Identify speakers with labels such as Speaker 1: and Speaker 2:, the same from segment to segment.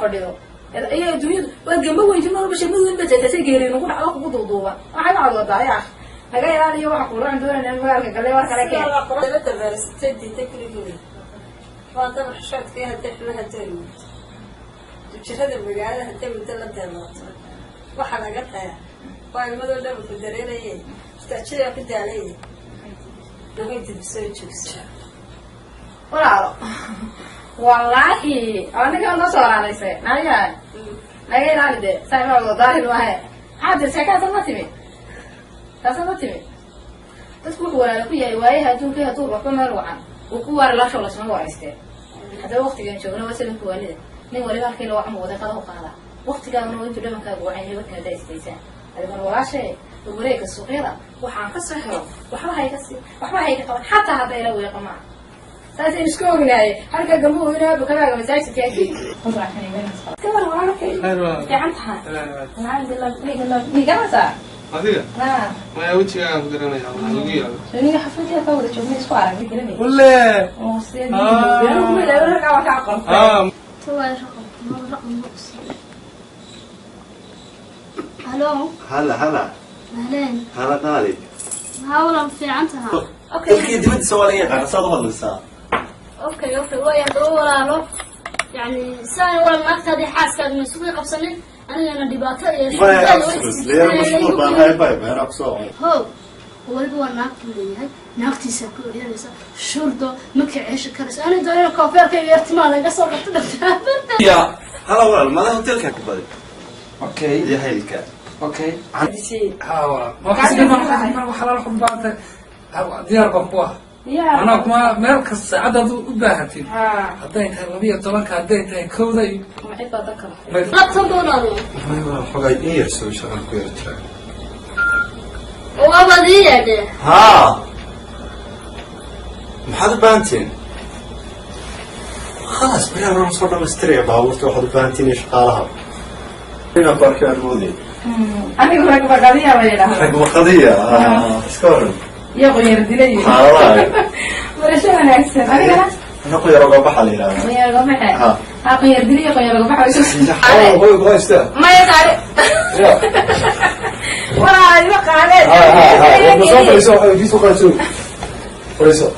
Speaker 1: fadhido ay dunyadu waa gamba weyn jimada bashay mid bajay tasay geereen ugu dhaco ku duuduuba waxa la codada yaa laga ilaaliyo waxa ku raan doonayna magaalka kale war kale keen
Speaker 2: qodobada university technically waa dad xashadkii hadda xinaha tahay jirada magaalada hadda mid la deeqato waxa laga tayaa waa imado dhan ku dareerayay istaajida ku daalay lagu dibsay joogsa
Speaker 1: walaalo wallahi anaga ma soo raadayay aniga laga ilaaliyo sayma wada daahir wahay hada shaqada ma timi taasoo timi dadku walaalo ku yahay waayaha adduunka haduu wax ka meel wacan oo ku war la soo lasma wareystay hada waqtigan joogna wasalan ku waalida nin waliba halkii wax wada qado u qaada waqtigan oo inta dhamanka go'ay wadka daystaysa adiga walaashay wareega suuqyada waxaan ka soo helo waxba hayga qaban hatta hada ila weeqama taas isku ognaay halka gambo ina bukada masaajid taagi qodra kan iman kabar wala kay fiicantaha alhamdulillah nigaasa
Speaker 3: adiga ma wajhiga aan garanay Allah ugu yaalo
Speaker 1: aniga xafladii ka wada joogay isku aragay garanay
Speaker 3: wala
Speaker 1: oo sidii kuma leeyahay ka waxa aqoon
Speaker 4: توي رقم الو
Speaker 5: هلا
Speaker 4: اهلين
Speaker 5: هلا طالب
Speaker 4: هاولا في عنتها
Speaker 5: اوكي دمت سواليه قاعد صادق ولا لسه
Speaker 4: اوكي ويا دولا له يعني ساي ولا ما اقتدي حاسه من سوق قبسني انا دباته
Speaker 5: ما بس ليه مشهور بهاي باي ما اقصو
Speaker 4: هو ولبوا ناقتي ناقتيسا كوريانيسا شردو مكي عيش كرس انا دايره كوفيركا يرتمان انا سو قلت
Speaker 5: يا هلا والله ما له تلك كبدي
Speaker 3: اوكي
Speaker 5: يا هيك
Speaker 3: اوكي
Speaker 1: شيء
Speaker 3: ها والله ما حسيت ما وحلا لكم بعد ديار بقوا انا كما مركز عدد وباهتي هدين تربيه طبعا هدين كودا
Speaker 1: محبه ذكر
Speaker 4: لا تنظروا
Speaker 5: ما حقاي ايه سوي شغل كوير
Speaker 4: وابديه دي
Speaker 5: ها محد بانتين خلاص بلا ما صرنا مستريع باورت واحد بانتين شقالها هنا بارك المودي
Speaker 1: انا رقم قضيه ولا
Speaker 5: رقم قضيه سكور
Speaker 1: يا غير دلي
Speaker 5: والله
Speaker 1: ولا شو انا احسن انا
Speaker 5: نقول رقم بحالي لا
Speaker 1: غير رقم ها غير دلي غير رقم بحال
Speaker 5: هو بغاش
Speaker 1: ما يزعل ولا يبقى عليه
Speaker 5: مصطفى يسوق قاتو فريسو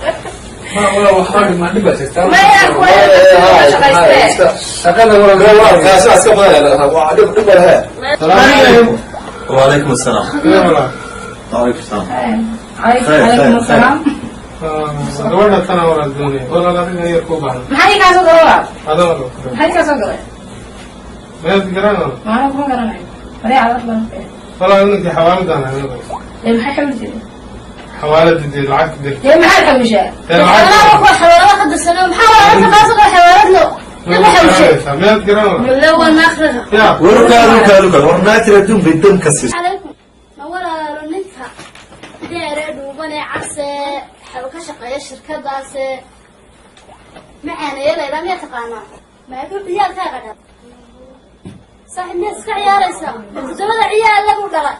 Speaker 3: ما ولا حاجه ما نبغى تستاهل
Speaker 1: ما ياكل
Speaker 3: شغله ولا
Speaker 5: كاس اسكبها وعدك قبلها
Speaker 3: السلام
Speaker 5: وعليكم السلام وعليكم السلام
Speaker 1: عليكم السلام
Speaker 3: دورنا تنا ولا الدنيا ولا لا يركبها
Speaker 1: maxay ka soo galaa
Speaker 3: هذا ولا
Speaker 1: maxay ka soo galay
Speaker 3: ما تقرانا
Speaker 1: ما ku garanay bari على طول
Speaker 3: والله انك حوالد انا
Speaker 1: maxay xawlid
Speaker 3: حوالد دي العكس دي
Speaker 1: maxay xawlisha
Speaker 4: انا اروح حوالات قد السنه محاولة انت قاصد حوالات له ما حوشي
Speaker 3: ما تقرانا
Speaker 4: لو ناخذها
Speaker 3: يا
Speaker 5: وركالو ورنا تردون بدون كسر
Speaker 4: عليكم ولا رنتها دير دوبني عسى حركه شقيه شركه داس معانا يلا ما تقانا ما يقول عيال كاغدا صح الناس كعياريسا زمد عيال لو دلا